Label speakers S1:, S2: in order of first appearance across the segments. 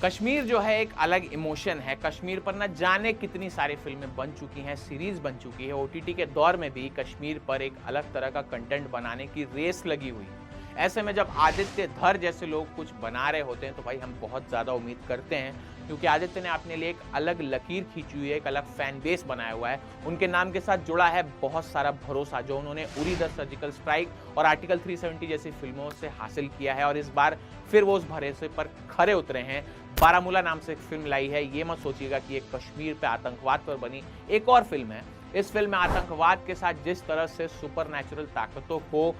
S1: कश्मीर जो है एक अलग इमोशन है। कश्मीर पर न जाने कितनी सारी फिल्में बन चुकी हैं, सीरीज बन चुकी है। ओटीटी के दौर में भी कश्मीर पर एक अलग तरह का कंटेंट बनाने की रेस लगी हुई है। ऐसे में जब आदित्य धर जैसे लोग कुछ बना रहे होते हैं तो भाई हम बहुत ज़्यादा उम्मीद करते हैं, क्योंकि आदित्य ने अपने लिए एक अलग लकीर खींची हुई है, एक अलग फैन बेस बनाया हुआ है। उनके नाम के साथ जुड़ा है बहुत सारा भरोसा जो उन्होंने उरी द सर्जिकल स्ट्राइक और आर्टिकल 370 जैसी फिल्मों से हासिल किया है, और इस बार फिर वो उस भरोसे पर खरे उतरे हैं। बारामूला नाम से एक फिल्म लाई है। ये मत सोचिएगा कि एक कश्मीर पे आतंकवाद पर बनी एक और फिल्म है। इस फिल्म में आतंकवाद के साथ जिस तरह से सुपरनैचुरल ताकतों को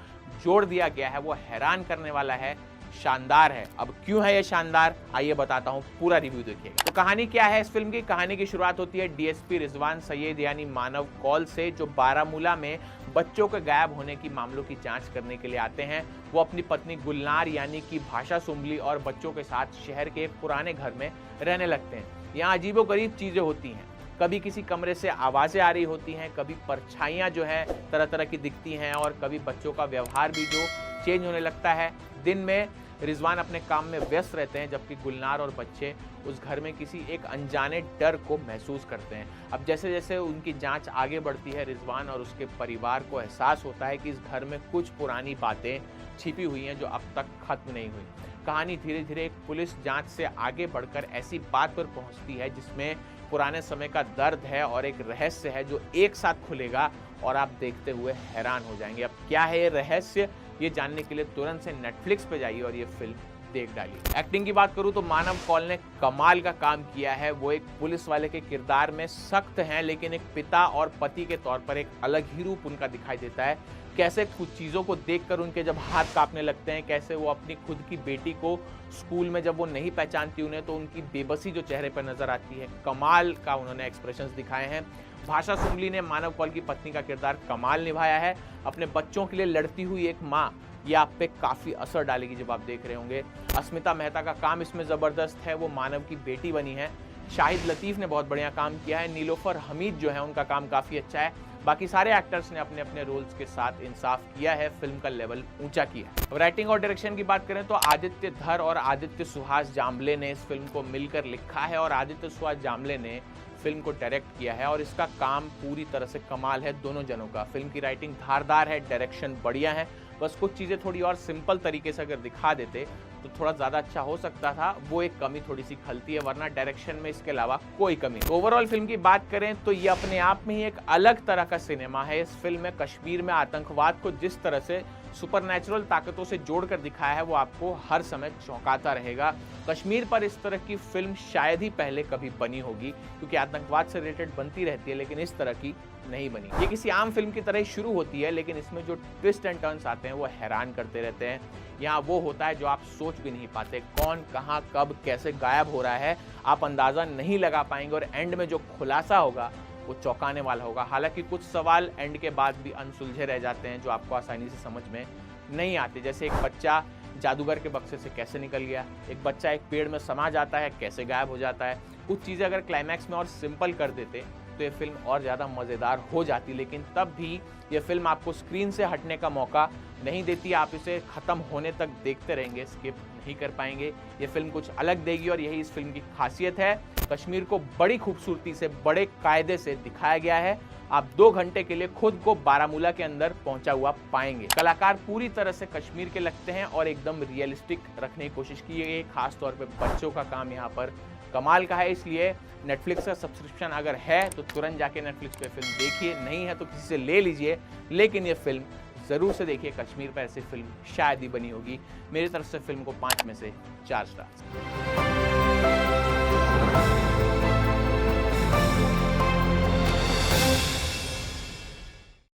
S1: जोड़ दिया गया है वो हैरान करने वाला है, शानदार है। अब क्यों है ये शानदार, आइए बताता हूँ, पूरा रिव्यू देखिएगा। तो कहानी क्या है इस फिल्म की? कहानी की शुरुआत होती है डीएसपी रिजवान सैयद यानी मानव कौल से, जो बारामूला में बच्चों के गायब होने की मामलों की जांच करने के लिए आते हैं। वो अपनी पत्नी गुलनार यानी कि भाषा सुमली और बच्चों के साथ शहर के एक पुराने घर में रहने लगते हैं। यहाँ अजीबोगरीब चीजें होती हैं। कभी किसी कमरे से आवाजें आ रही होती हैं, कभी परछाइयाँ जो है तरह तरह की दिखती हैं, और कभी बच्चों का व्यवहार भी जो चेंज होने लगता है। दिन में रिजवान अपने काम में व्यस्त रहते हैं, जबकि गुलनार और बच्चे उस घर में किसी एक अनजाने डर को महसूस करते हैं। अब जैसे जैसे उनकी जांच आगे बढ़ती है, रिजवान और उसके परिवार को एहसास होता है कि इस घर में कुछ पुरानी बातें छिपी हुई हैं जो अब तक खत्म नहीं हुई। कहानी धीरे धीरे एक पुलिस जांच से आगे बढ़कर ऐसी बात पर पहुंचती है जिसमें पुराने समय का दर्द है और एक रहस्य है जो एक साथ खुलेगा और आप देखते हुए हैरान हो जाएंगे। अब क्या है ये रहस्य, ये जानने के लिए तुरंत से नेटफ्लिक्स पे जाइए और ये फिल्म देख डालिए। एक्टिंग की बात करूं तो मानव कौल ने कमाल का काम किया है। वो एक पुलिस वाले के किरदार में सख्त हैं, लेकिन एक पिता और पति के तौर पर एक अलग ही रूप उनका दिखाई देता है। कैसे कुछ चीज़ों को देखकर उनके जब हाथ कांपने लगते हैं, कैसे वो अपनी खुद की बेटी को स्कूल में जब वो नहीं पहचानती उन्हें तो उनकी बेबसी जो चेहरे पर नजर आती है, कमाल का उन्होंने एक्सप्रेशंस दिखाए हैं। भाषा सुमली ने मानव कौल की पत्नी का किरदार कमाल निभाया है। अपने बच्चों के लिए लड़ती हुई एक माँ, ये आप पे काफ़ी असर डालेगी जब आप देख रहे होंगे। अस्मिता मेहता का काम इसमें ज़बरदस्त है, वो मानव की बेटी बनी है। शाहिद लतीफ़ ने बहुत बढ़िया काम किया है। नीलोफर हमीद जो है उनका काम काफ़ी अच्छा है। बाकी सारे एक्टर्स ने अपने अपने रोल्स के साथ इंसाफ किया है, फिल्म का लेवल ऊंचा किया है। अब राइटिंग और डायरेक्शन की बात करें तो आदित्य धर और आदित्य सुहास जाम्बले ने इस फिल्म को मिलकर लिखा है, और आदित्य सुहास जाम्बले ने फिल्म को डायरेक्ट किया है, और इसका काम पूरी तरह से कमाल है दोनों जनों का। फिल्म की राइटिंग धारदार है, डायरेक्शन बढ़िया है। बस कुछ चीज़ें थोड़ी और सिंपल तरीके से अगर दिखा देते तो थोड़ा ज़्यादा अच्छा हो सकता था, वो एक कमी थोड़ी सी खलती है, वरना डायरेक्शन में इसके अलावा कोई कमी नहीं। ओवरऑल फिल्म की बात करें तो ये अपने आप में ही एक अलग तरह का सिनेमा है। इस फिल्म में कश्मीर में आतंकवाद को जिस तरह से सुपरनैचुरल ताकतों से जोड़कर दिखाया है वो आपको हर समय चौंकाता रहेगा। कश्मीर पर इस तरह की फिल्म शायद ही पहले कभी बनी होगी, क्योंकि आतंकवाद से रिलेटेड बनती रहती है लेकिन इस तरह की नहीं बनी। ये किसी आम फिल्म की तरह ही शुरू होती है, लेकिन इसमें जो ट्विस्ट एंड टर्न्स आते हैं वो हैरान करते रहते हैं। यहाँ वो होता है जो आप सोच भी नहीं पाते, कौन कहाँ कब कैसे गायब हो रहा है आप अंदाजा नहीं लगा पाएंगे, और एंड में जो खुलासा होगा वो चौंकाने वाला होगा। हालांकि कुछ सवाल एंड के बाद भी अनसुलझे रह जाते हैं जो आपको आसानी से समझ में नहीं आते, जैसे एक बच्चा जादूगर के बक्से से कैसे निकल गया, एक बच्चा एक पेड़ में समा जाता है कैसे गायब हो जाता है। कुछ चीज़ें अगर क्लाइमैक्स में और सिंपल कर देते तो ये फिल्म और ज़्यादा मज़ेदार हो जाती, लेकिन तब भी ये फिल्म आपको स्क्रीन से हटने का मौका नहीं देती। आप इसे ख़त्म होने तक देखते रहेंगे, स्किप नहीं कर पाएंगे। ये फिल्म कुछ अलग देगी और यही इस फिल्म की खासियत है। कश्मीर को बड़ी खूबसूरती से, बड़े कायदे से दिखाया गया है। आप 2 घंटे के लिए खुद को बारामूला के अंदर पहुंचा हुआ पाएंगे। कलाकार पूरी तरह से कश्मीर के लगते हैं और एकदम रियलिस्टिक रखने की कोशिश की गई है। खास तौर पे बच्चों का काम यहाँ पर कमाल का है, इसलिए नेटफ्लिक्स का सब्सक्रिप्शन अगर है तो तुरंत जाके नेटफ्लिक्स पे फिल्म देखिए, नहीं है तो किसी से ले लीजिए, लेकिन ये फिल्म ज़रूर से देखिए। कश्मीर पर ऐसी फिल्म शायद ही बनी होगी। मेरी तरफ से फिल्म को 5 में से 4 स्टार।